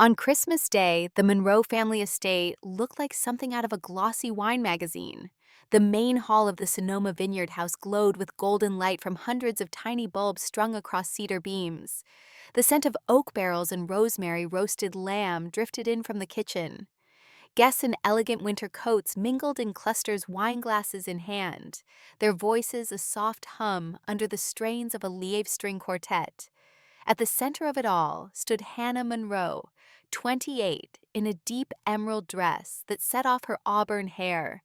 On Christmas Day, the Monroe family estate looked like something out of a glossy wine magazine. The main hall of the Sonoma Vineyard House glowed with golden light from hundreds of tiny bulbs strung across cedar beams. The scent of oak barrels and rosemary roasted lamb drifted in from the kitchen. Guests in elegant winter coats mingled in clusters, wine glasses in hand, their voices a soft hum under the strains of a Lièvre string quartet. At the center of it all stood Hannah Monroe, 28, in a deep emerald dress that set off her auburn hair.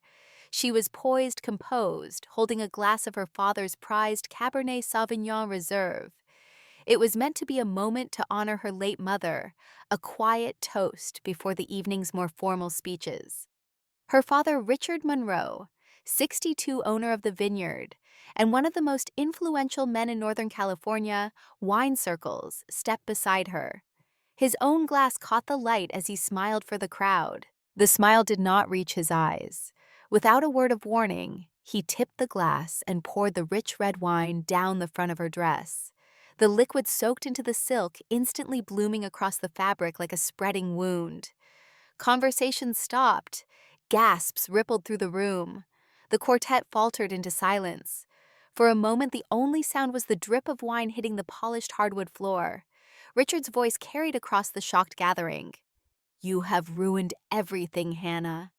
She was poised, composed, holding a glass of her father's prized Cabernet Sauvignon Reserve. It was meant to be a moment to honor her late mother, a quiet toast before the evening's more formal speeches. Her father, Richard Monroe, 62, owner of the vineyard, and one of the most influential men in Northern California, wine circles, stepped beside her. His own glass caught the light as he smiled for the crowd. The smile did not reach his eyes. Without a word of warning, he tipped the glass and poured the rich red wine down the front of her dress. The liquid soaked into the silk, instantly blooming across the fabric like a spreading wound. Conversation stopped. Gasps rippled through the room. The quartet faltered into silence. For a moment, the only sound was the drip of wine hitting the polished hardwood floor. Richard's voice carried across the shocked gathering. "You have ruined everything, Hannah."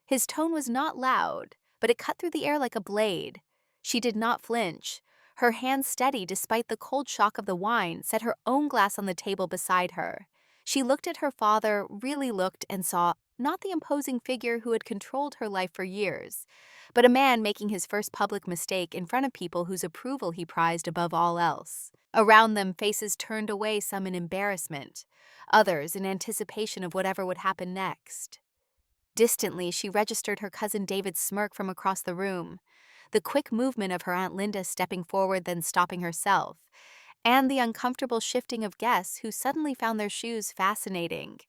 His tone was not loud, but it cut through the air like a blade. She did not flinch. Her hand steady despite the cold shock of the wine, set her own glass on the table beside her. She looked at her father, really looked, and saw not the imposing figure who had controlled her life for years, but a man making his first public mistake in front of people whose approval he prized above all else. Around them, faces turned away, some in embarrassment, others in anticipation of whatever would happen next. Distantly, she registered her cousin David's smirk from across the room, the quick movement of her Aunt Linda stepping forward then stopping herself, and the uncomfortable shifting of guests who suddenly found their shoes fascinating.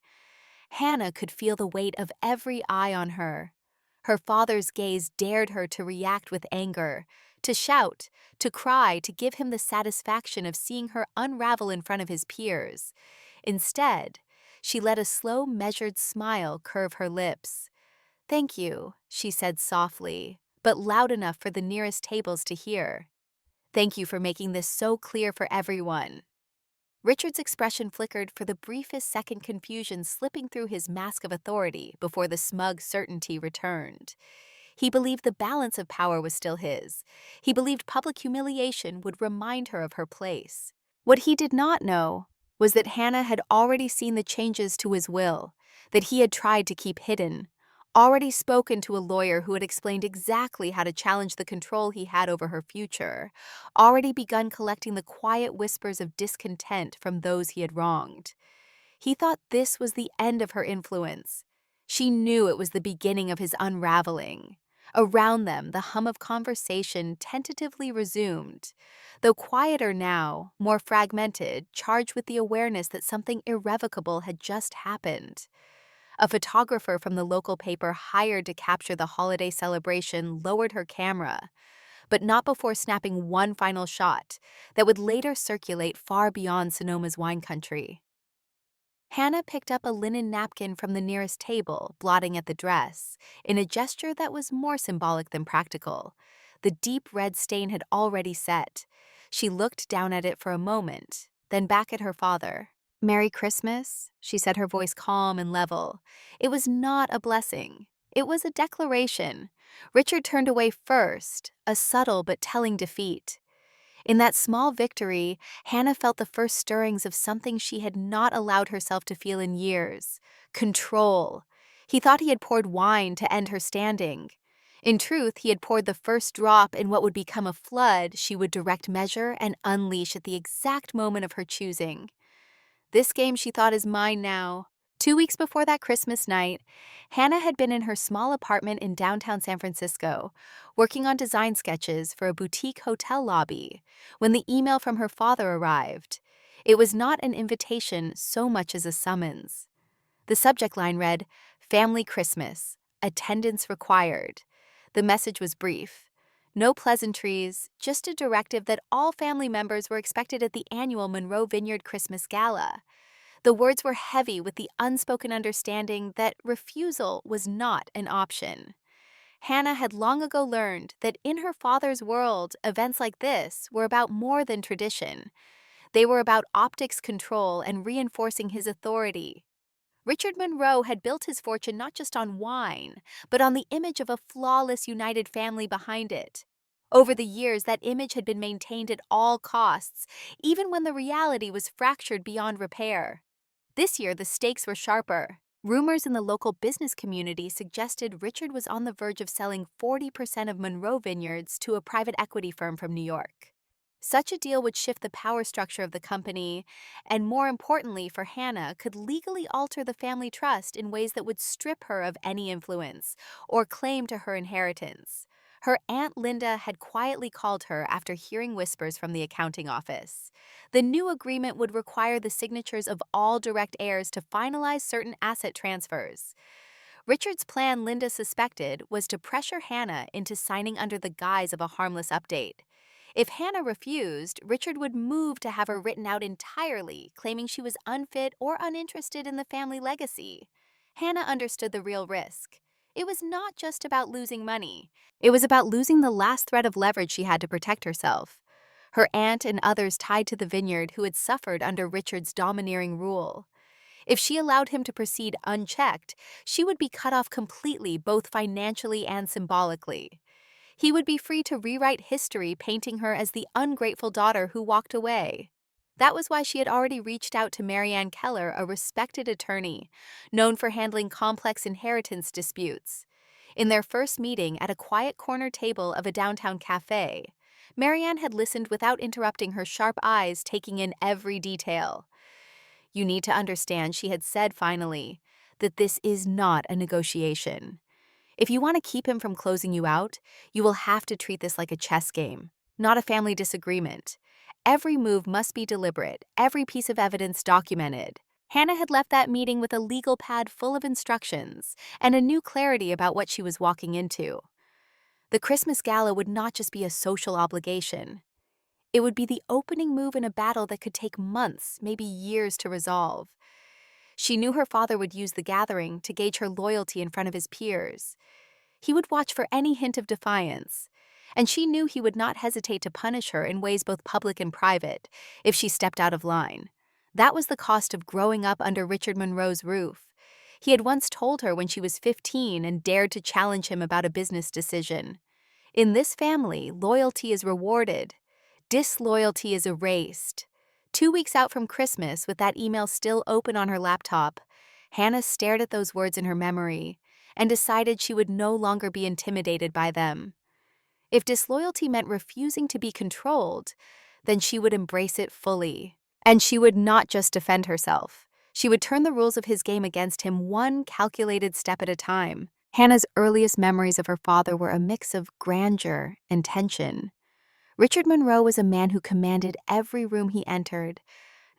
Hannah could feel the weight of every eye on her. Her father's gaze dared her to react with anger, to shout, to cry, to give him the satisfaction of seeing her unravel in front of his peers. Instead, she let a slow, measured smile curve her lips. "Thank you," she said softly, but loud enough for the nearest tables to hear. "Thank you for making this so clear for everyone." Richard's expression flickered for the briefest second, confusion slipping through his mask of authority before the smug certainty returned. He believed the balance of power was still his. He believed public humiliation would remind her of her place. What he did not know was that Hannah had already seen the changes to his will, that he had tried to keep hidden, already spoken to a lawyer who had explained exactly how to challenge the control he had over her future, already begun collecting the quiet whispers of discontent from those he had wronged. He thought this was the end of her influence. She knew it was the beginning of his unraveling. Around them, the hum of conversation tentatively resumed, though quieter now, more fragmented, charged with the awareness that something irrevocable had just happened. A photographer from the local paper hired to capture the holiday celebration lowered her camera, but not before snapping one final shot that would later circulate far beyond Sonoma's wine country. Hannah picked up a linen napkin from the nearest table, blotting at the dress, in a gesture that was more symbolic than practical. The deep red stain had already set. She looked down at it for a moment, then back at her father. "Merry Christmas," she said, her voice calm and level. It was not a blessing. It was a declaration. Richard turned away first, a subtle but telling defeat. In that small victory, Hannah felt the first stirrings of something she had not allowed herself to feel in years: control. He thought he had poured wine to end her standing. In truth, he had poured the first drop in what would become a flood she would direct measure and unleash at the exact moment of her choosing. This game, she thought, is mine now. 2 weeks before that Christmas night, Hannah had been in her small apartment in downtown San Francisco, working on design sketches for a boutique hotel lobby, when the email from her father arrived. It was not an invitation so much as a summons. The subject line read, "Family Christmas, attendance required." The message was brief. No pleasantries, just a directive that all family members were expected at the annual Monroe Vineyard Christmas Gala. The words were heavy with the unspoken understanding that refusal was not an option. Hannah had long ago learned that in her father's world, events like this were about more than tradition. They were about optics control and reinforcing his authority. Richard Monroe had built his fortune not just on wine, but on the image of a flawless united family behind it. Over the years, that image had been maintained at all costs, even when the reality was fractured beyond repair. This year, the stakes were sharper. Rumors in the local business community suggested Richard was on the verge of selling 40% of Monroe Vineyards to a private equity firm from New York. Such a deal would shift the power structure of the company, and more importantly for Hannah, could legally alter the family trust in ways that would strip her of any influence or claim to her inheritance. Her Aunt Linda had quietly called her after hearing whispers from the accounting office. The new agreement would require the signatures of all direct heirs to finalize certain asset transfers. Richard's plan, Linda suspected, was to pressure Hannah into signing under the guise of a harmless update. If Hannah refused, Richard would move to have her written out entirely, claiming she was unfit or uninterested in the family legacy. Hannah understood the real risk. It was not just about losing money. It was about losing the last thread of leverage she had to protect herself. Her aunt and others tied to the vineyard who had suffered under Richard's domineering rule. If she allowed him to proceed unchecked, she would be cut off completely, both financially and symbolically. He would be free to rewrite history, painting her as the ungrateful daughter who walked away. That was why she had already reached out to Marianne Keller, a respected attorney, known for handling complex inheritance disputes. In their first meeting at a quiet corner table of a downtown cafe, Marianne had listened without interrupting, her sharp eyes taking in every detail. "You need to understand," she had said finally, "that this is not a negotiation. If you want to keep him from closing you out, you will have to treat this like a chess game, not a family disagreement. Every move must be deliberate, every piece of evidence documented." Hannah had left that meeting with a legal pad full of instructions and a new clarity about what she was walking into. The Christmas gala would not just be a social obligation. It would be the opening move in a battle that could take months, maybe years to resolve. She knew her father would use the gathering to gauge her loyalty in front of his peers. He would watch for any hint of defiance, and she knew he would not hesitate to punish her in ways both public and private if she stepped out of line. That was the cost of growing up under Richard Monroe's roof. He had once told her when she was 15 and dared to challenge him about a business decision. In this family, loyalty is rewarded. Disloyalty is erased. 2 weeks out from Christmas, with that email still open on her laptop, Hannah stared at those words in her memory and decided she would no longer be intimidated by them. If disloyalty meant refusing to be controlled, then she would embrace it fully. And she would not just defend herself. She would turn the rules of his game against him, one calculated step at a time. Hannah's earliest memories of her father were a mix of grandeur and tension. Richard Monroe was a man who commanded every room he entered,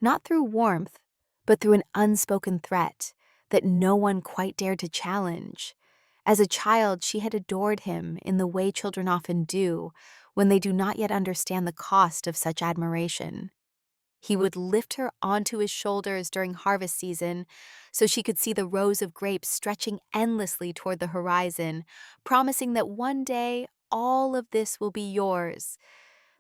not through warmth, but through an unspoken threat that no one quite dared to challenge. As a child, she had adored him in the way children often do when they do not yet understand the cost of such admiration. He would lift her onto his shoulders during harvest season so she could see the rows of grapes stretching endlessly toward the horizon, promising that one day all of this will be yours.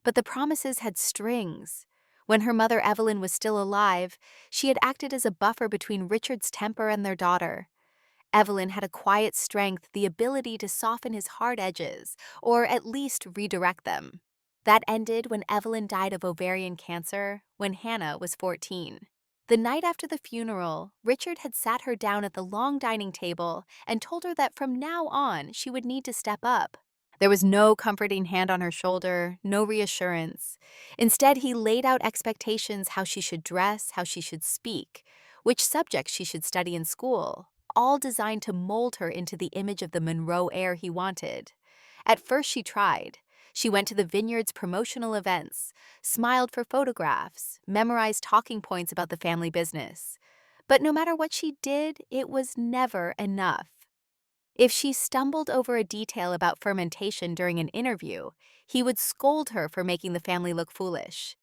But the promises had strings. When her mother Evelyn was still alive, she had acted as a buffer between Richard's temper and their daughter. Evelyn had a quiet strength, the ability to soften his hard edges, or at least redirect them. That ended when Evelyn died of ovarian cancer when Hannah was 14. The night after the funeral, Richard had sat her down at the long dining table and told her that from now on she would need to step up. There was no comforting hand on her shoulder, no reassurance. Instead, he laid out expectations: how she should dress, how she should speak, which subjects she should study in school, all designed to mold her into the image of the Monroe heir he wanted. At first, she tried. She went to the vineyard's promotional events, smiled for photographs, memorized talking points about the family business. But no matter what she did, it was never enough. If she stumbled over a detail about fermentation during an interview, he would scold her for making the family look foolish.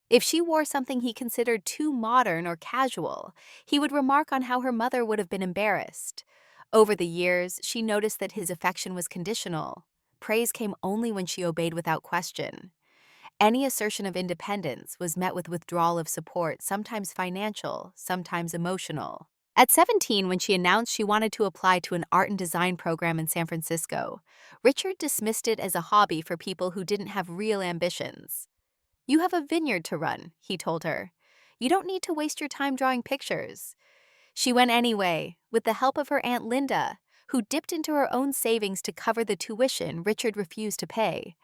If she wore something he considered too modern or casual, he would remark on how her mother would have been embarrassed. Over the years, she noticed that his affection was conditional. Praise came only when she obeyed without question. Any assertion of independence was met with withdrawal of support, sometimes financial, sometimes emotional. At 17, when she announced she wanted to apply to an art and design program in San Francisco, Richard dismissed it as a hobby for people who didn't have real ambitions. "You have a vineyard to run," he told her. "You don't need to waste your time drawing pictures." She went anyway, with the help of her Aunt Linda, who dipped into her own savings to cover the tuition Richard refused to pay.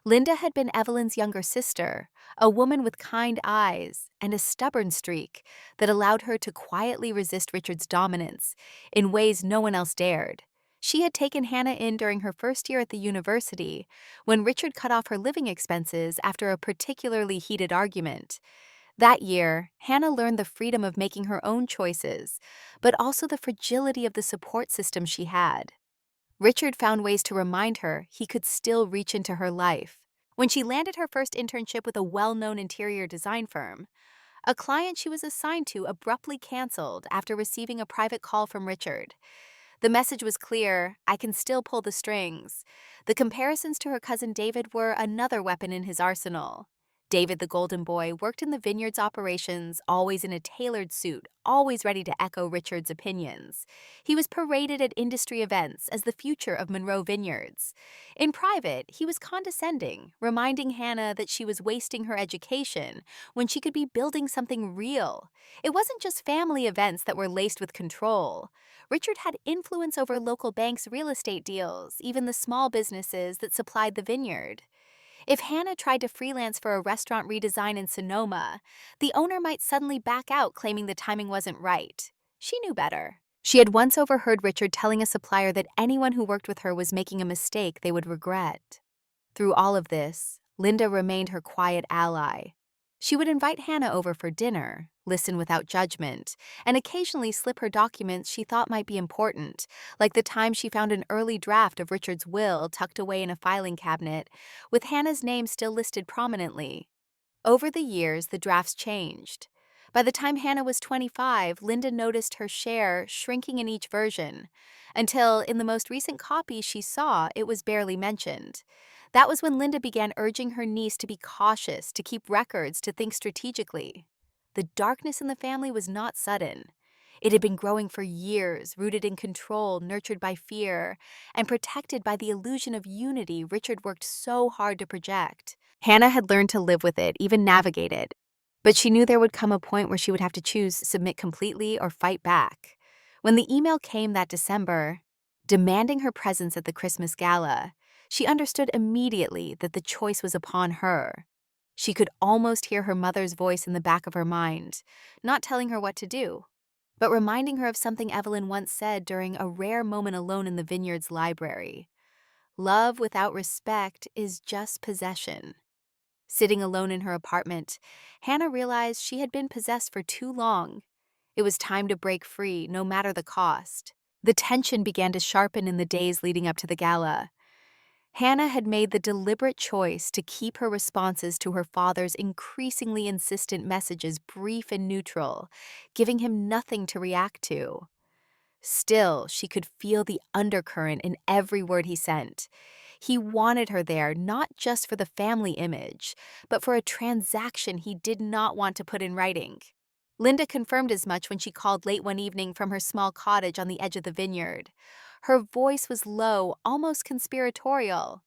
Linda had been Evelyn's younger sister, a woman with kind eyes and a stubborn streak that allowed her to quietly resist Richard's dominance in ways no one else dared. She had taken Hannah in during her first year at the university, when Richard cut off her living expenses after a particularly heated argument. That year, Hannah learned the freedom of making her own choices, but also the fragility of the support system she had. Richard found ways to remind her he could still reach into her life. When she landed her first internship with a well-known interior design firm, a client she was assigned to abruptly canceled after receiving a private call from Richard. The message was clear: "I can still pull the strings." The comparisons to her cousin David were another weapon in his arsenal. David, the golden boy, worked in the vineyard's operations, always in a tailored suit, always ready to echo Richard's opinions. He was paraded at industry events as the future of Monroe Vineyards. In private, he was condescending, reminding Hannah that she was wasting her education when she could be building something real. It wasn't just family events that were laced with control. Richard had influence over local banks' real estate deals, even the small businesses that supplied the vineyard. If Hannah tried to freelance for a restaurant redesign in Sonoma, the owner might suddenly back out, claiming the timing wasn't right. She knew better. She had once overheard Richard telling a supplier that anyone who worked with her was making a mistake they would regret. Through all of this, Linda remained her quiet ally. She would invite Hannah over for dinner, listen without judgment, and occasionally slip her documents she thought might be important, like the time she found an early draft of Richard's will tucked away in a filing cabinet, with Hannah's name still listed prominently. Over the years, the drafts changed. By the time Hannah was 25, Linda noticed her share shrinking in each version, until in the most recent copy she saw, it was barely mentioned. That was when Linda began urging her niece to be cautious, to keep records, to think strategically. The darkness in the family was not sudden. It had been growing for years, rooted in control, nurtured by fear, and protected by the illusion of unity Richard worked so hard to project. Hannah had learned to live with it, even navigate it. But she knew there would come a point where she would have to choose submit completely or fight back. When the email came that December, demanding her presence at the Christmas gala, she understood immediately that the choice was upon her. She could almost hear her mother's voice in the back of her mind, not telling her what to do, but reminding her of something Evelyn once said during a rare moment alone in the vineyard's library. "Love without respect is just possession." Sitting alone in her apartment, Hannah realized she had been possessed for too long. It was time to break free, no matter the cost. The tension began to sharpen in the days leading up to the gala. Hannah had made the deliberate choice to keep her responses to her father's increasingly insistent messages brief and neutral, giving him nothing to react to. Still, she could feel the undercurrent in every word he sent. He wanted her there not just for the family image, but for a transaction he did not want to put in writing. Linda confirmed as much when she called late one evening from her small cottage on the edge of the vineyard. Her voice was low, almost conspiratorial.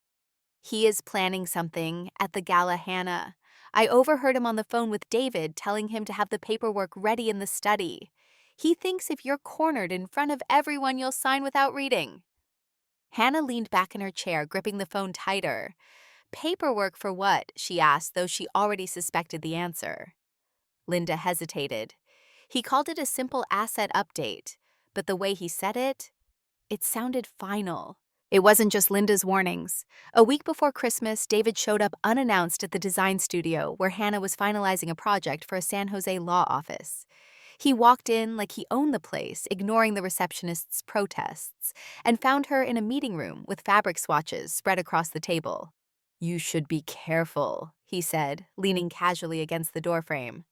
"He is planning something at the gala, Hannah. I overheard him on the phone with David, telling him to have the paperwork ready in the study. He thinks if you're cornered in front of everyone, you'll sign without reading." Hannah leaned back in her chair, gripping the phone tighter. "Paperwork for what?" she asked, though she already suspected the answer. Linda hesitated. He called it a simple asset update, but the way he said it sounded final. It wasn't just Linda's warnings. A week before Christmas, David showed up unannounced at the design studio where Hannah was finalizing a project for a San Jose law office. He walked in like he owned the place, ignoring the receptionist's protests, and found her in a meeting room with fabric swatches spread across the table. "You should be careful," he said, leaning casually against the doorframe.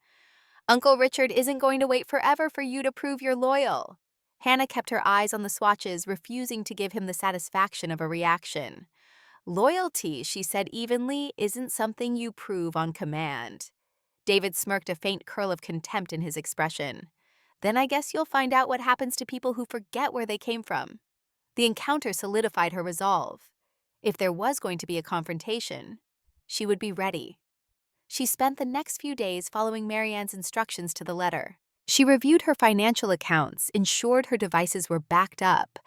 Uncle Richard isn't going to wait forever for you to prove you're loyal. Hannah kept her eyes on the swatches, refusing to give him the satisfaction of a reaction. Loyalty, she said evenly, isn't something you prove on command. David smirked, a faint curl of contempt in his expression. Then I guess you'll find out what happens to people who forget where they came from. The encounter solidified her resolve. If there was going to be a confrontation, she would be ready. She spent the next few days following Marianne's instructions to the letter. She reviewed her financial accounts, ensured her devices were backed up,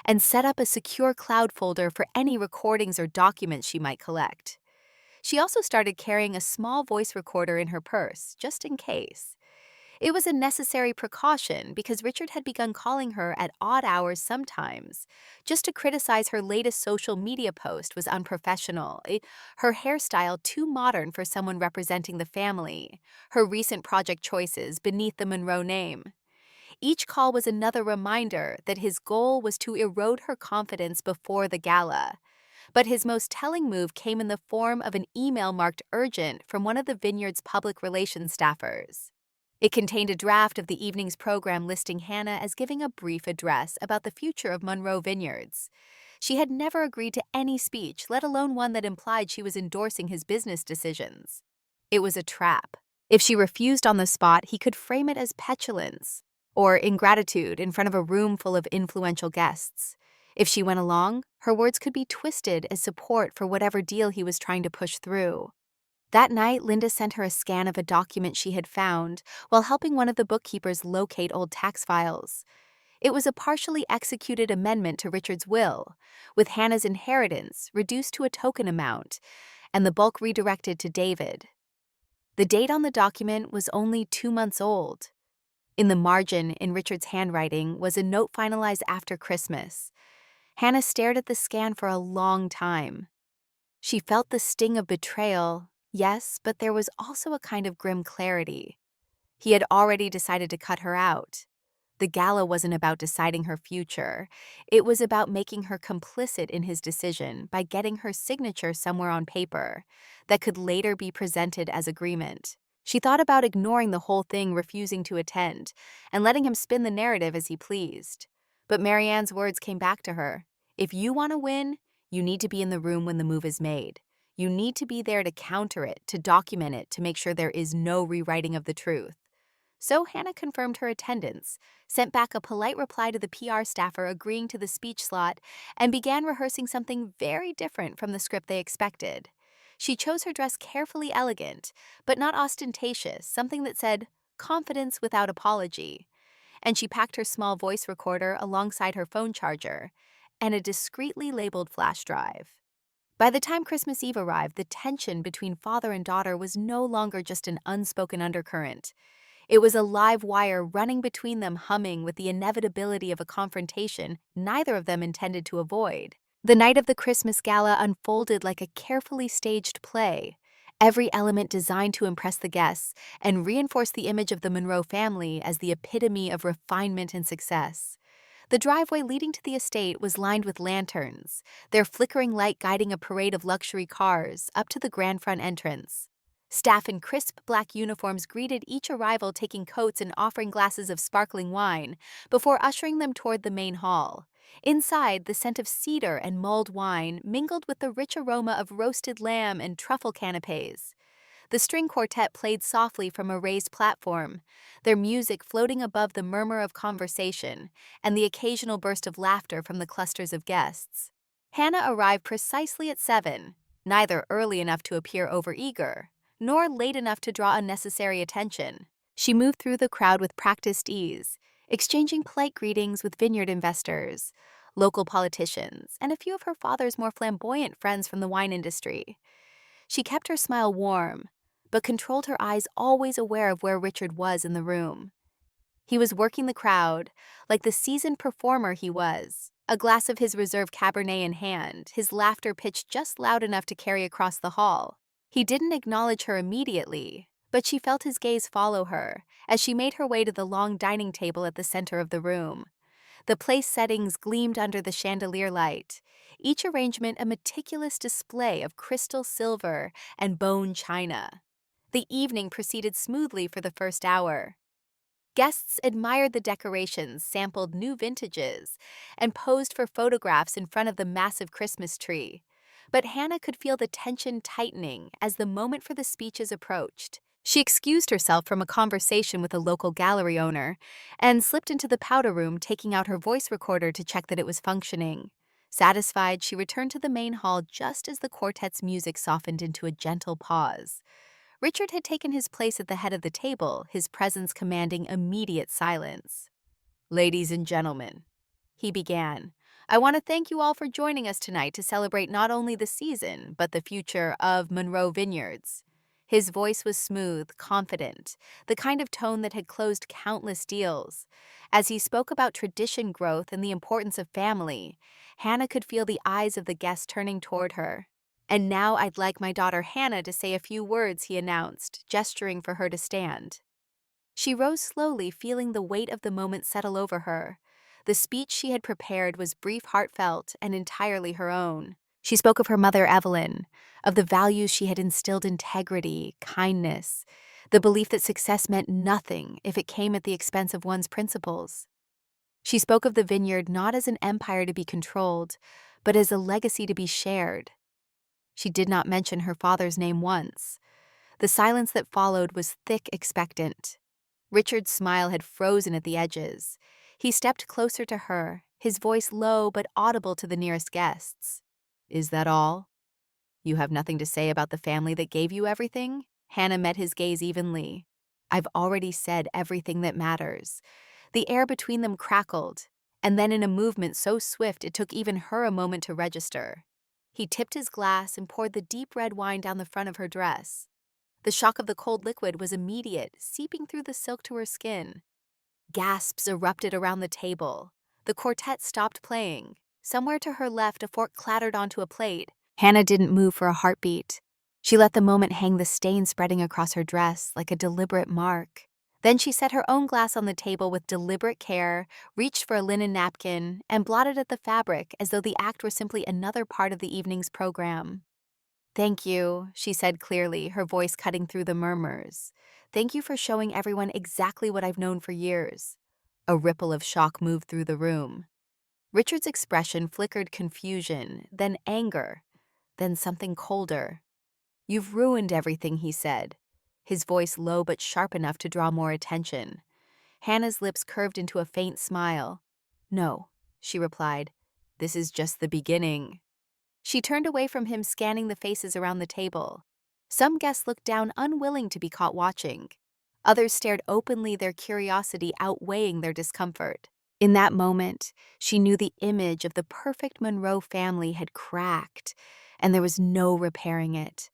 and set up a secure cloud folder for any recordings or documents she might collect. She also started carrying a small voice recorder in her purse, just in case. It was a necessary precaution because Richard had begun calling her at odd hours sometimes. Just to criticize her latest social media post was unprofessional, her hairstyle too modern for someone representing the family, her recent project choices beneath the Monroe name. Each call was another reminder that his goal was to erode her confidence before the gala. But his most telling move came in the form of an email marked urgent from one of the vineyard's public relations staffers. It contained a draft of the evening's program listing Hannah as giving a brief address about the future of Monroe Vineyards. She had never agreed to any speech, let alone one that implied she was endorsing his business decisions. It was a trap. If she refused on the spot, he could frame it as petulance or ingratitude in front of a room full of influential guests. If she went along, her words could be twisted as support for whatever deal he was trying to push through. That night, Linda sent her a scan of a document she had found while helping one of the bookkeepers locate old tax files. It was a partially executed amendment to Richard's will, with Hannah's inheritance reduced to a token amount and the bulk redirected to David. The date on the document was only 2 months old. In the margin, in Richard's handwriting, was a note finalized after Christmas. Hannah stared at the scan for a long time. She felt the sting of betrayal. Yes, but there was also a kind of grim clarity. He had already decided to cut her out. The gala wasn't about deciding her future. It was about making her complicit in his decision by getting her signature somewhere on paper that could later be presented as agreement. She thought about ignoring the whole thing, refusing to attend, and letting him spin the narrative as he pleased. But Marianne's words came back to her. If you want to win, you need to be in the room when the move is made. You need to be there to counter it, to document it, to make sure there is no rewriting of the truth. So Hannah confirmed her attendance, sent back a polite reply to the PR staffer agreeing to the speech slot, and began rehearsing something very different from the script they expected. She chose her dress carefully elegant, but not ostentatious, something that said, confidence without apology. And she packed her small voice recorder alongside her phone charger and a discreetly labeled flash drive. By the time Christmas Eve arrived, the tension between father and daughter was no longer just an unspoken undercurrent. It was a live wire running between them, humming with the inevitability of a confrontation neither of them intended to avoid. The night of the Christmas gala unfolded like a carefully staged play, every element designed to impress the guests and reinforce the image of the Monroe family as the epitome of refinement and success. The driveway leading to the estate was lined with lanterns, their flickering light guiding a parade of luxury cars up to the grand front entrance. Staff in crisp black uniforms greeted each arrival, taking coats and offering glasses of sparkling wine before ushering them toward the main hall. Inside, the scent of cedar and mulled wine mingled with the rich aroma of roasted lamb and truffle canapes. The string quartet played softly from a raised platform, their music floating above the murmur of conversation and the occasional burst of laughter from the clusters of guests. Hannah arrived precisely at 7, neither early enough to appear overeager, nor late enough to draw unnecessary attention. She moved through the crowd with practiced ease, exchanging polite greetings with vineyard investors, local politicians, and a few of her father's more flamboyant friends from the wine industry. She kept her smile warm, but controlled her eyes, always aware of where Richard was in the room. He was working the crowd, like the seasoned performer he was, a glass of his reserve Cabernet in hand, his laughter pitched just loud enough to carry across the hall. He didn't acknowledge her immediately, but she felt his gaze follow her as she made her way to the long dining table at the center of the room. The place settings gleamed under the chandelier light, each arrangement a meticulous display of crystal silver and bone china. The evening proceeded smoothly for the first hour. Guests admired the decorations, sampled new vintages, and posed for photographs in front of the massive Christmas tree. But Hannah could feel the tension tightening as the moment for the speeches approached. She excused herself from a conversation with a local gallery owner and slipped into the powder room, taking out her voice recorder to check that it was functioning. Satisfied, she returned to the main hall just as the quartet's music softened into a gentle pause. Richard had taken his place at the head of the table, his presence commanding immediate silence. "Ladies and gentlemen," he began, "I want to thank you all for joining us tonight to celebrate not only the season, but the future of Monroe Vineyards." His voice was smooth, confident, the kind of tone that had closed countless deals. As he spoke about tradition growth and the importance of family, Hannah could feel the eyes of the guests turning toward her. "And now I'd like my daughter Hannah to say a few words," he announced, gesturing for her to stand. She rose slowly, feeling the weight of the moment settle over her. The speech she had prepared was brief, heartfelt, and entirely her own. She spoke of her mother, Evelyn, of the values she had instilled: integrity, kindness, the belief that success meant nothing if it came at the expense of one's principles. She spoke of the vineyard not as an empire to be controlled, but as a legacy to be shared. She did not mention her father's name once. The silence that followed was thick, expectant. Richard's smile had frozen at the edges. He stepped closer to her, his voice low but audible to the nearest guests. "Is that all? You have nothing to say about the family that gave you everything?" Hannah met his gaze evenly. "I've already said everything that matters." The air between them crackled, and then in a movement so swift it took even her a moment to register. He tipped his glass and poured the deep red wine down the front of her dress. The shock of the cold liquid was immediate, seeping through the silk to her skin. Gasps erupted around the table. The quartet stopped playing. Somewhere to her left, a fork clattered onto a plate. Hannah didn't move for a heartbeat. She let the moment hang, the stain spreading across her dress like a deliberate mark. Then she set her own glass on the table with deliberate care, reached for a linen napkin, and blotted at the fabric as though the act were simply another part of the evening's program. "Thank you," she said clearly, her voice cutting through the murmurs. "Thank you for showing everyone exactly what I've known for years." A ripple of shock moved through the room. Richard's expression flickered: confusion, then anger, then something colder. "You've ruined everything," he said, his voice low but sharp enough to draw more attention. Hannah's lips curved into a faint smile. "No," she replied. "This is just the beginning." She turned away from him, scanning the faces around the table. Some guests looked down, unwilling to be caught watching. Others stared openly, their curiosity outweighing their discomfort. In that moment, she knew the image of the perfect Monroe family had cracked, and there was no repairing it.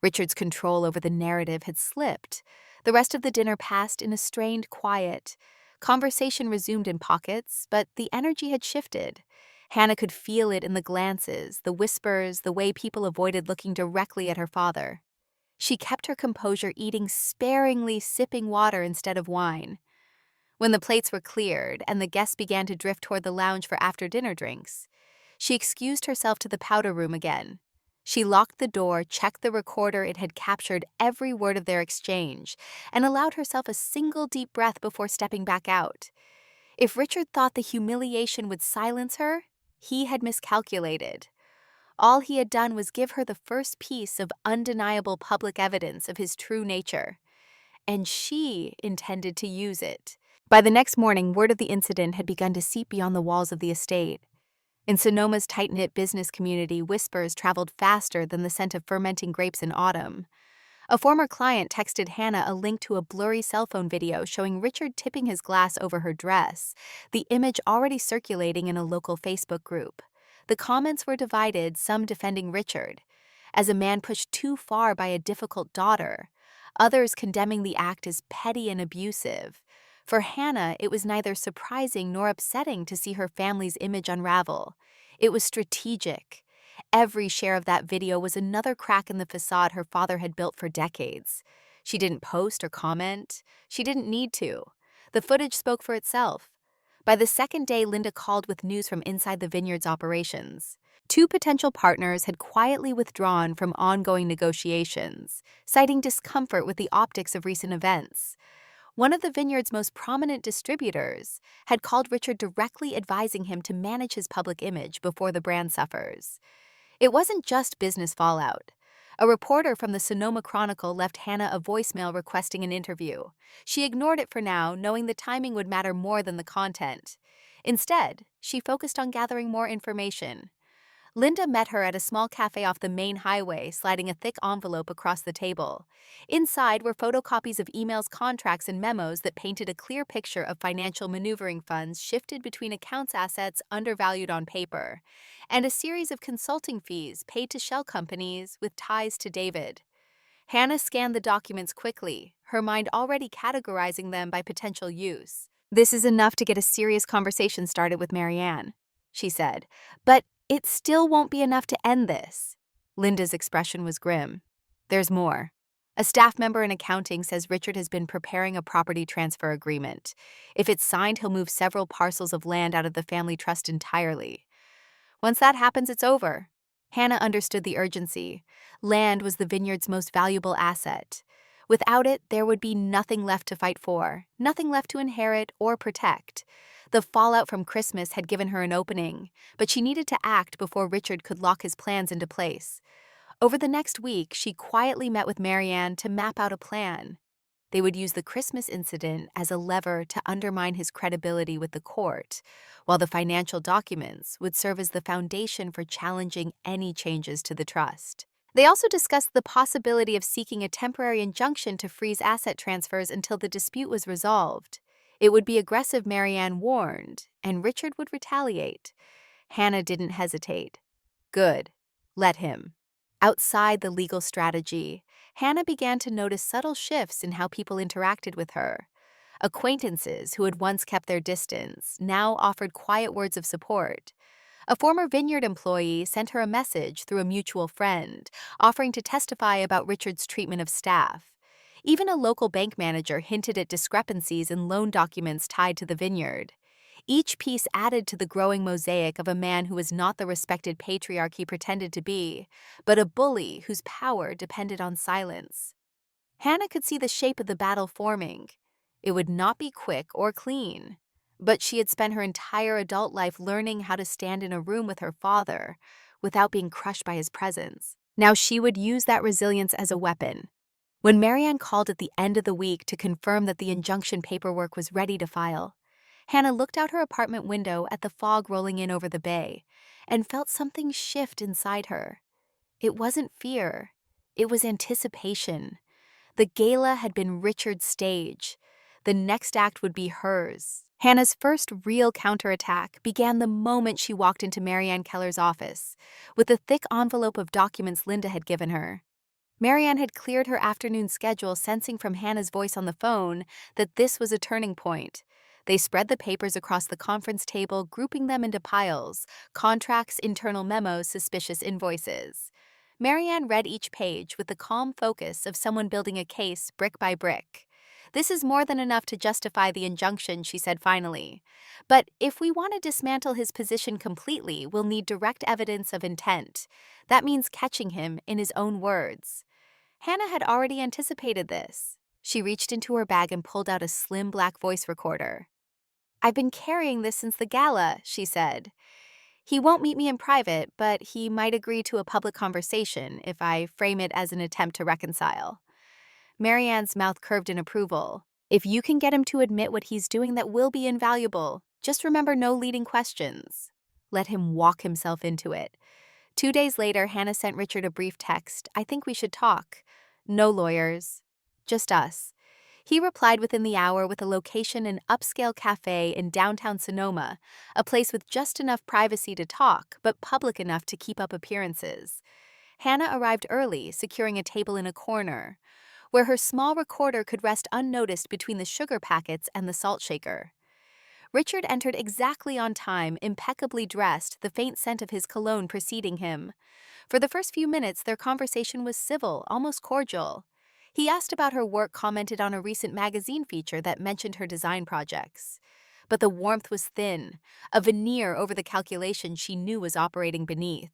Richard's control over the narrative had slipped. The rest of the dinner passed in a strained quiet. Conversation resumed in pockets, but the energy had shifted. Hannah could feel it in the glances, the whispers, the way people avoided looking directly at her father. She kept her composure, eating sparingly, sipping water instead of wine. When the plates were cleared and the guests began to drift toward the lounge for after-dinner drinks, she excused herself to the powder room again. She locked the door, checked the recorder, it had captured every word of their exchange, and allowed herself a single deep breath before stepping back out. If Richard thought the humiliation would silence her, he had miscalculated. All he had done was give her the first piece of undeniable public evidence of his true nature, and she intended to use it. By the next morning, word of the incident had begun to seep beyond the walls of the estate. In Sonoma's tight-knit business community, whispers traveled faster than the scent of fermenting grapes in autumn. A former client texted Hannah a link to a blurry cell phone video showing Richard tipping his glass over her dress, the image already circulating in a local Facebook group. The comments were divided, some defending Richard as a man pushed too far by a difficult daughter, others condemning the act as petty and abusive. For Hannah, it was neither surprising nor upsetting to see her family's image unravel. It was strategic. Every share of that video was another crack in the facade her father had built for decades. She didn't post or comment. She didn't need to. The footage spoke for itself. By the second day, Linda called with news from inside the vineyard's operations. Two potential partners had quietly withdrawn from ongoing negotiations, citing discomfort with the optics of recent events. One of the vineyard's most prominent distributors had called Richard directly advising him to manage his public image before the brand suffers. It wasn't just business fallout. A reporter from the Sonoma Chronicle left Hannah a voicemail requesting an interview. She ignored it for now, knowing the timing would matter more than the content. Instead, she focused on gathering more information. Linda met her at a small cafe off the main highway, sliding a thick envelope across the table. Inside were photocopies of emails, contracts, and memos that painted a clear picture of financial maneuvering funds shifted between accounts assets undervalued on paper, and a series of consulting fees paid to shell companies with ties to David. Hannah scanned the documents quickly, her mind already categorizing them by potential use. "This is enough to get a serious conversation started with Marianne," she said. "But it still won't be enough to end this." Linda's expression was grim. "There's more. A staff member in accounting says Richard has been preparing a property transfer agreement. If it's signed, he'll move several parcels of land out of the family trust entirely. Once that happens, it's over." Hannah understood the urgency. Land was the vineyard's most valuable asset. Without it, there would be nothing left to fight for, nothing left to inherit or protect. The fallout from Christmas had given her an opening, but she needed to act before Richard could lock his plans into place. Over the next week, she quietly met with Marianne to map out a plan. They would use the Christmas incident as a lever to undermine his credibility with the court, while the financial documents would serve as the foundation for challenging any changes to the trust. They also discussed the possibility of seeking a temporary injunction to freeze asset transfers until the dispute was resolved. It would be aggressive, Marianne warned, and Richard would retaliate. Hannah didn't hesitate. Good. Let him. Outside the legal strategy, Hannah began to notice subtle shifts in how people interacted with her. Acquaintances who had once kept their distance now offered quiet words of support. A former vineyard employee sent her a message through a mutual friend, offering to testify about Richard's treatment of staff. Even a local bank manager hinted at discrepancies in loan documents tied to the vineyard. Each piece added to the growing mosaic of a man who was not the respected patriarch he pretended to be, but a bully whose power depended on silence. Hannah could see the shape of the battle forming. It would not be quick or clean, but she had spent her entire adult life learning how to stand in a room with her father without being crushed by his presence. Now she would use that resilience as a weapon. When Marianne called at the end of the week to confirm that the injunction paperwork was ready to file, Hannah looked out her apartment window at the fog rolling in over the bay and felt something shift inside her. It wasn't fear. It was anticipation. The gala had been Richard's stage. The next act would be hers. Hannah's first real counterattack began the moment she walked into Marianne Keller's office, with the thick envelope of documents Linda had given her. Marianne had cleared her afternoon schedule, sensing from Hannah's voice on the phone that this was a turning point. They spread the papers across the conference table, grouping them into piles: contracts, internal memos, suspicious invoices. Marianne read each page with the calm focus of someone building a case brick by brick. "This is more than enough to justify the injunction," she said finally. "But if we want to dismantle his position completely, we'll need direct evidence of intent. That means catching him in his own words." Hannah had already anticipated this. She reached into her bag and pulled out a slim black voice recorder. "I've been carrying this since the gala," she said. "He won't meet me in private, but he might agree to a public conversation if I frame it as an attempt to reconcile." Marianne's mouth curved in approval. "If you can get him to admit what he's doing, that will be invaluable. Just remember, no leading questions. Let him walk himself into it." 2 days later, Hannah sent Richard a brief text. "I think we should talk. No lawyers. Just us." He replied within the hour with a location, an upscale cafe in downtown Sonoma, a place with just enough privacy to talk, but public enough to keep up appearances. Hannah arrived early, securing a table in a corner, where her small recorder could rest unnoticed between the sugar packets and the salt shaker. Richard entered exactly on time, impeccably dressed, the faint scent of his cologne preceding him. For the first few minutes, their conversation was civil, almost cordial. He asked about her work, commented on a recent magazine feature that mentioned her design projects. but the warmth was thin, a veneer over the calculation she knew was operating beneath.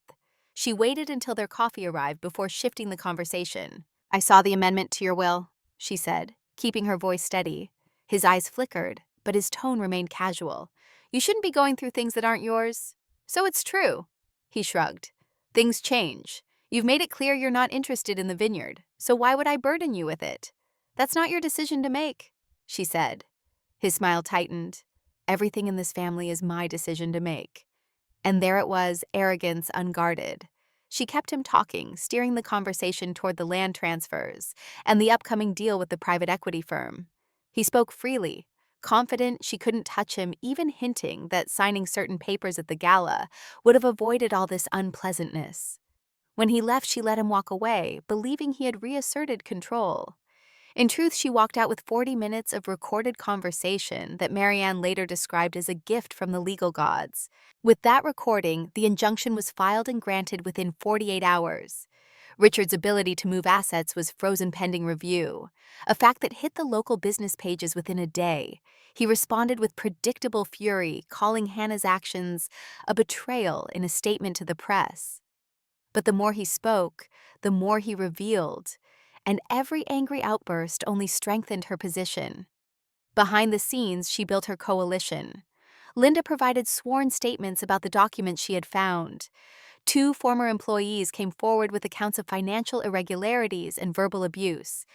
She waited until their coffee arrived before shifting the conversation. "I saw the amendment to your will," she said, keeping her voice steady. His eyes flickered, but his tone remained casual. "You shouldn't be going through things that aren't yours." "So it's true." He shrugged. "Things change. You've made it clear you're not interested in the vineyard, so why would I burden you with it?" "That's not your decision to make," she said. His smile tightened. "Everything in this family is my decision to make." And there it was, arrogance unguarded. She kept him talking, steering the conversation toward the land transfers and the upcoming deal with the private equity firm. He spoke freely, confident she couldn't touch him, even hinting that signing certain papers at the gala would have avoided all this unpleasantness. When he left, she let him walk away, believing he had reasserted control. In truth, she walked out with 40 minutes of recorded conversation that Marianne later described as a gift from the legal gods. With that recording, the injunction was filed and granted within 48 hours. Richard's ability to move assets was frozen pending review, a fact that hit the local business pages within a day. He responded with predictable fury, calling Hannah's actions a betrayal in a statement to the press. But the more he spoke, the more he revealed, and every angry outburst only strengthened her position. Behind the scenes, she built her coalition. Linda provided sworn statements about the documents she had found. 2 former employees came forward with accounts of financial irregularities and verbal abuse.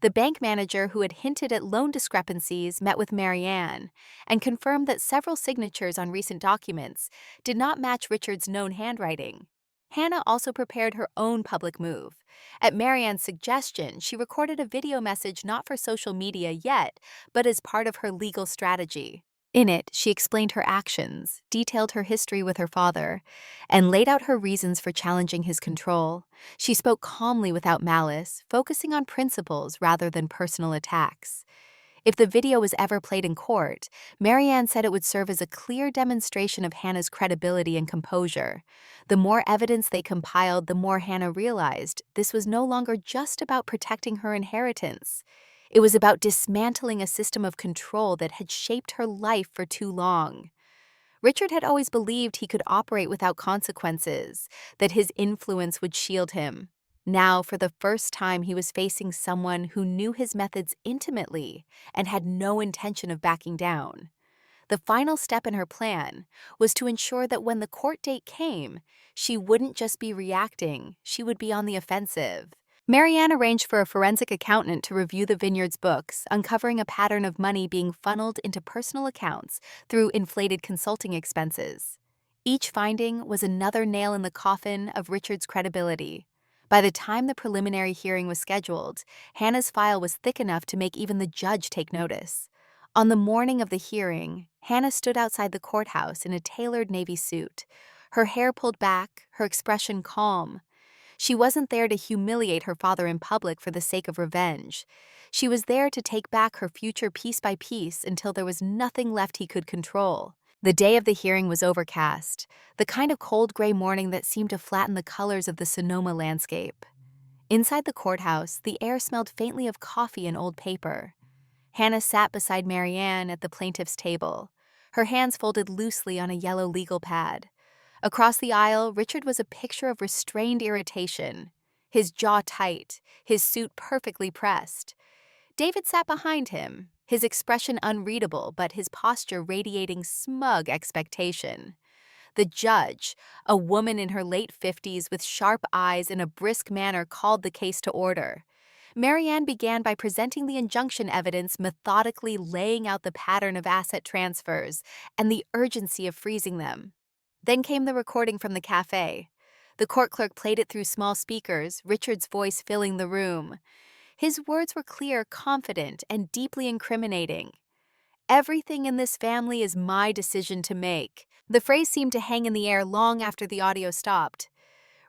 The bank manager who had hinted at loan discrepancies met with Marianne and confirmed that several signatures on recent documents did not match Richard's known handwriting. Hannah also prepared her own public move. At Marianne's suggestion, she recorded a video message not for social media yet, but as part of her legal strategy. In it, she explained her actions, detailed her history with her father, and laid out her reasons for challenging his control. She spoke calmly without malice, focusing on principles rather than personal attacks. If the video was ever played in court, Marianne said it would serve as a clear demonstration of Hannah's credibility and composure. The more evidence they compiled, the more Hannah realized this was no longer just about protecting her inheritance. It was about dismantling a system of control that had shaped her life for too long. Richard had always believed he could operate without consequences, that his influence would shield him. Now, for the first time, he was facing someone who knew his methods intimately and had no intention of backing down. The final step in her plan was to ensure that when the court date came, she wouldn't just be reacting, she would be on the offensive. Marianne arranged for a forensic accountant to review the vineyard's books, uncovering a pattern of money being funneled into personal accounts through inflated consulting expenses. Each finding was another nail in the coffin of Richard's credibility. By the time the preliminary hearing was scheduled, Hannah's file was thick enough to make even the judge take notice. On the morning of the hearing, Hannah stood outside the courthouse in a tailored navy suit, her hair pulled back, her expression calm. She wasn't there to humiliate her father in public for the sake of revenge. She was there to take back her future piece by piece until there was nothing left he could control. The day of the hearing was overcast, the kind of cold gray morning that seemed to flatten the colors of the Sonoma landscape. Inside the courthouse, the air smelled faintly of coffee and old paper. Hannah sat beside Marianne at the plaintiff's table, her hands folded loosely on a yellow legal pad. Across the aisle, Richard was a picture of restrained irritation, his jaw tight, his suit perfectly pressed. David sat behind him, his expression unreadable but his posture radiating smug expectation. The judge, a woman in her late 50s with sharp eyes and a brisk manner, called the case to order. Marianne began by presenting the injunction evidence, methodically laying out the pattern of asset transfers and the urgency of freezing them. Then came the recording from the cafe. The court clerk played it through small speakers, Richard's voice filling the room. His words were clear, confident, and deeply incriminating. "Everything in this family is my decision to make." The phrase seemed to hang in the air long after the audio stopped.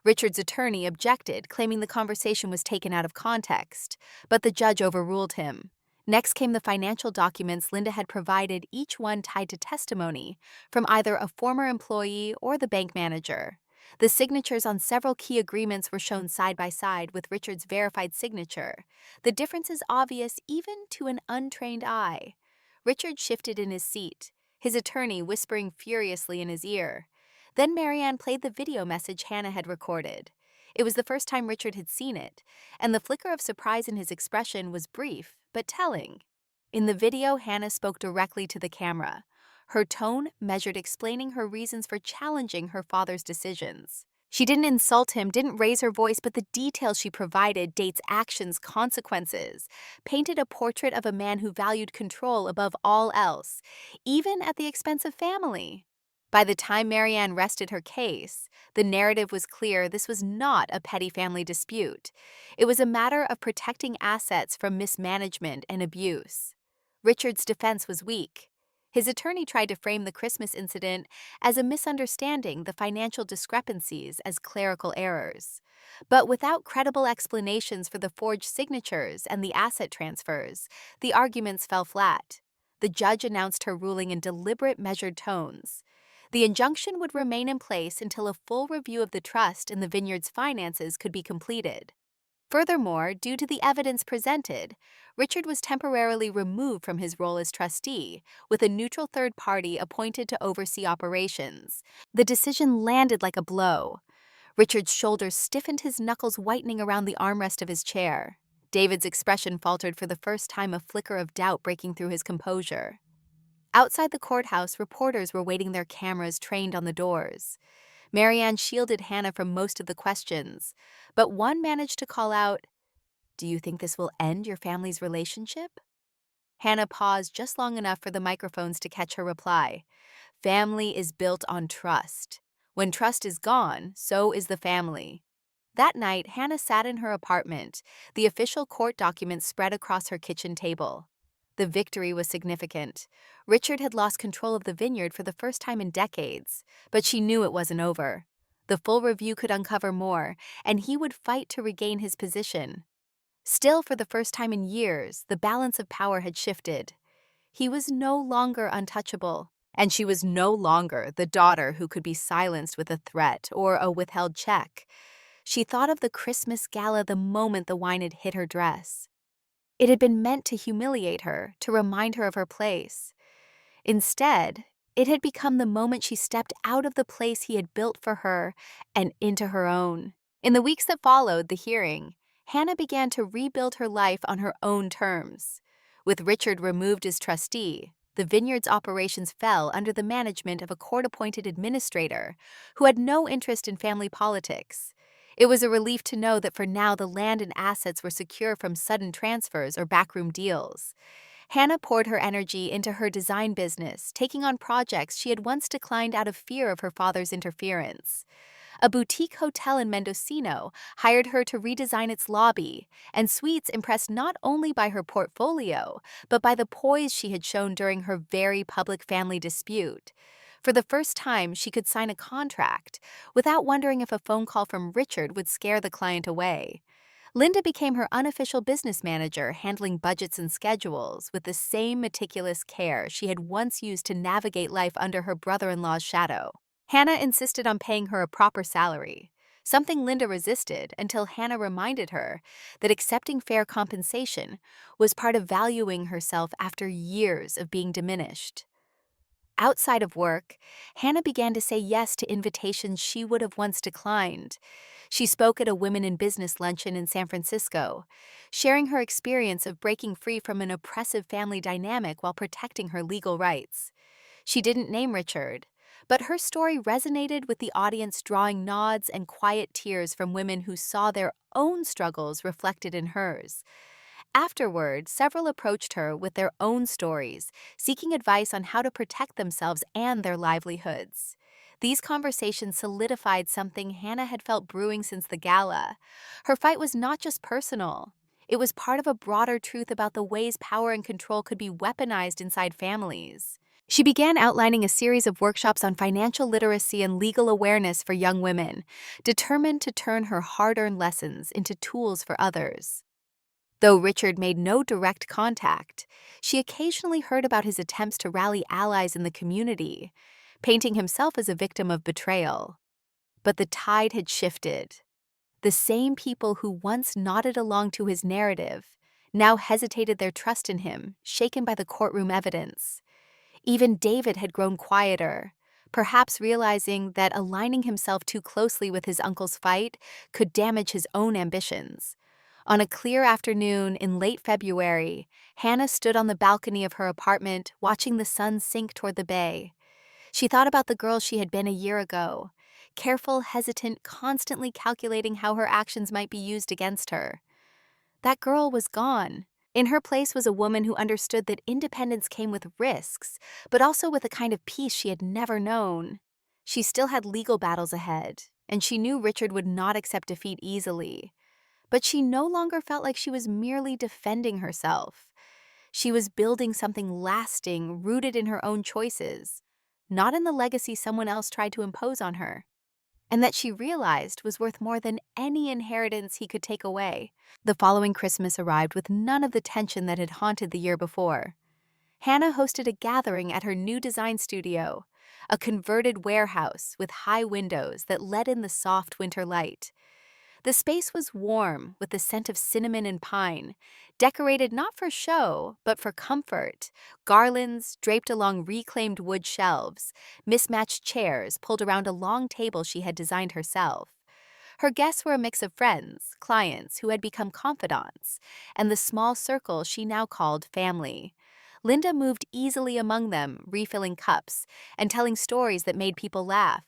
Richard's attorney objected, claiming the conversation was taken out of context, but the judge overruled him. Next came the financial documents Linda had provided, each one tied to testimony from either a former employee or the bank manager. The signatures on several key agreements were shown side by side with Richard's verified signature. The difference is obvious even to an untrained eye. Richard shifted in his seat, his attorney whispering furiously in his ear. Then Marianne played the video message Hannah had recorded. It was the first time Richard had seen it, and the flicker of surprise in his expression was brief but telling. In the video, Hannah spoke directly to the camera, her tone measured, explaining her reasons for challenging her father's decisions. She didn't insult him, didn't raise her voice, but the details she provided, dates, actions, consequences, painted a portrait of a man who valued control above all else, even at the expense of family. By the time Marianne rested her case, the narrative was clear this was not a petty family dispute. It was a matter of protecting assets from mismanagement and abuse. Richard's defense was weak. His attorney tried to frame the Christmas incident as a misunderstanding, the financial discrepancies as clerical errors. But without credible explanations for the forged signatures and the asset transfers, the arguments fell flat. The judge announced her ruling in deliberate, measured tones. The injunction would remain in place until a full review of the trust and the vineyard's finances could be completed. Furthermore, due to the evidence presented, Richard was temporarily removed from his role as trustee, with a neutral third party appointed to oversee operations. The decision landed like a blow. Richard's shoulders stiffened, his knuckles whitening around the armrest of his chair. David's expression faltered, for the first time, a flicker of doubt breaking through his composure. Outside the courthouse, reporters were waiting, their cameras trained on the doors. Marianne shielded Hannah from most of the questions, but one managed to call out, "Do you think this will end your family's relationship?" Hannah paused just long enough for the microphones to catch her reply. "Family is built on trust. When trust is gone, so is the family." That night, Hannah sat in her apartment, the official court documents spread across her kitchen table. The victory was significant. Richard had lost control of the vineyard for the first time in decades, but she knew it wasn't over. The full review could uncover more, and he would fight to regain his position. Still, for the first time in years, the balance of power had shifted. He was no longer untouchable, and she was no longer the daughter who could be silenced with a threat or a withheld check. She thought of the Christmas gala the moment the wine had hit her dress. It had been meant to humiliate her, to remind her of her place. Instead, it had become the moment she stepped out of the place he had built for her and into her own. In the weeks that followed the hearing, Hannah began to rebuild her life on her own terms. With Richard removed as trustee, the vineyard's operations fell under the management of a court-appointed administrator who had no interest in family politics. It was a relief to know that for now the land and assets were secure from sudden transfers or backroom deals. Hannah poured her energy into her design business, taking on projects she had once declined out of fear of her father's interference. A boutique hotel in Mendocino hired her to redesign its lobby, and Suites impressed not only by her portfolio, but by the poise she had shown during her very public family dispute. For the first time, she could sign a contract without wondering if a phone call from Richard would scare the client away. Linda became her unofficial business manager, handling budgets and schedules with the same meticulous care she had once used to navigate life under her brother-in-law's shadow. Hannah insisted on paying her a proper salary, something Linda resisted until Hannah reminded her that accepting fair compensation was part of valuing herself after years of being diminished. Outside of work, Hannah began to say yes to invitations she would have once declined. She spoke at a Women in Business luncheon in San Francisco, sharing her experience of breaking free from an oppressive family dynamic while protecting her legal rights. She didn't name Richard, but her story resonated with the audience, drawing nods and quiet tears from women who saw their own struggles reflected in hers. Afterward, several approached her with their own stories, seeking advice on how to protect themselves and their livelihoods. These conversations solidified something Hannah had felt brewing since the gala. Her fight was not just personal. It was part of a broader truth about the ways power and control could be weaponized inside families. She began outlining a series of workshops on financial literacy and legal awareness for young women, determined to turn her hard-earned lessons into tools for others. Though Richard made no direct contact, she occasionally heard about his attempts to rally allies in the community, painting himself as a victim of betrayal. But the tide had shifted. The same people who once nodded along to his narrative now hesitated, their trust in him shaken by the courtroom evidence. Even David had grown quieter, perhaps realizing that aligning himself too closely with his uncle's fight could damage his own ambitions. On a clear afternoon in late February, Hannah stood on the balcony of her apartment watching the sun sink toward the bay. She thought about the girl she had been a year ago, careful, hesitant, constantly calculating how her actions might be used against her. That girl was gone. In her place was a woman who understood that independence came with risks, but also with a kind of peace she had never known. She still had legal battles ahead, and she knew Richard would not accept defeat easily. But she no longer felt like she was merely defending herself. She was building something lasting, rooted in her own choices, not in the legacy someone else tried to impose on her, and that she realized was worth more than any inheritance he could take away. The following Christmas arrived with none of the tension that had haunted the year before. Hannah hosted a gathering at her new design studio, a converted warehouse with high windows that let in the soft winter light. The space was warm with the scent of cinnamon and pine, decorated not for show, but for comfort. Garlands draped along reclaimed wood shelves, mismatched chairs pulled around a long table she had designed herself. Her guests were a mix of friends, clients who had become confidants, and the small circle she now called family. Linda moved easily among them, refilling cups and telling stories that made people laugh.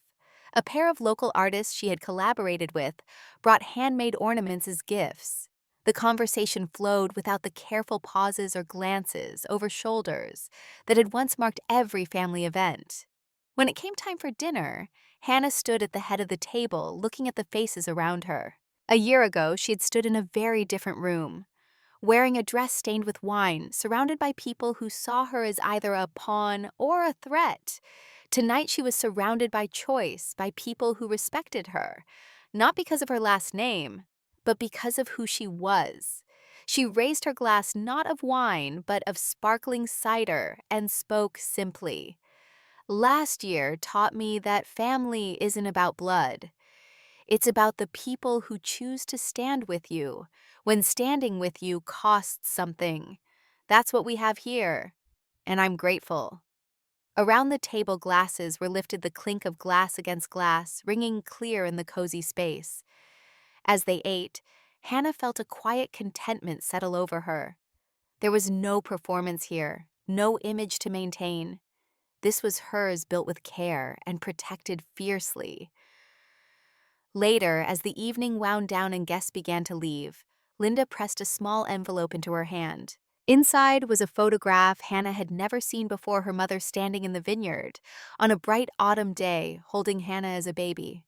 A pair of local artists she had collaborated with brought handmade ornaments as gifts. The conversation flowed without the careful pauses or glances over shoulders that had once marked every family event. When it came time for dinner, Hannah stood at the head of the table looking at the faces around her. A year ago, she had stood in a very different room, wearing a dress stained with wine, surrounded by people who saw her as either a pawn or a threat. Tonight she was surrounded by choice, by people who respected her, not because of her last name, but because of who she was. She raised her glass not of wine, but of sparkling cider, and spoke simply. Last year taught me that family isn't about blood. It's about the people who choose to stand with you when standing with you costs something. That's what we have here, and I'm grateful. Around the table, glasses were lifted, the clink of glass against glass, ringing clear in the cozy space. As they ate, Hannah felt a quiet contentment settle over her. There was no performance here, no image to maintain. This was hers, built with care and protected fiercely. Later, as the evening wound down and guests began to leave, Linda pressed a small envelope into her hand. Inside was a photograph Hannah had never seen before, her mother standing in the vineyard on a bright autumn day, holding Hannah as a baby.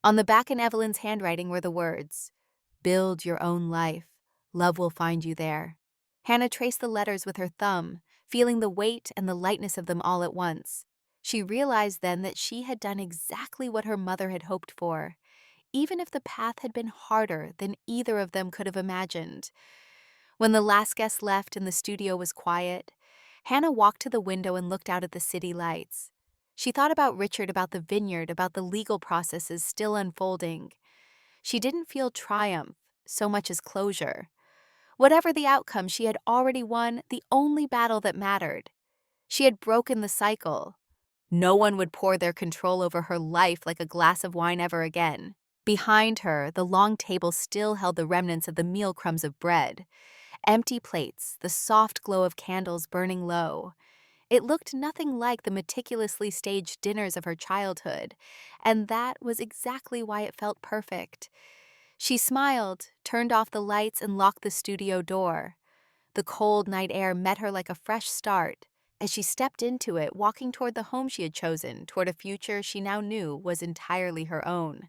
On the back in Evelyn's handwriting were the words, "Build your own life. Love will find you there." Hannah traced the letters with her thumb, feeling the weight and the lightness of them all at once. She realized then that she had done exactly what her mother had hoped for, even if the path had been harder than either of them could have imagined. When the last guest left and the studio was quiet, Hannah walked to the window and looked out at the city lights. She thought about Richard, about the vineyard, about the legal processes still unfolding. She didn't feel triumph so much as closure. Whatever the outcome, she had already won the only battle that mattered. She had broken the cycle. No one would pour their control over her life like a glass of wine ever again. Behind her, the long table still held the remnants of the meal crumbs of bread. Empty plates, the soft glow of candles burning low. It looked nothing like the meticulously staged dinners of her childhood, and that was exactly why it felt perfect. She smiled, turned off the lights, and locked the studio door. The cold night air met her like a fresh start as she stepped into it, walking toward the home she had chosen, toward a future she now knew was entirely her own.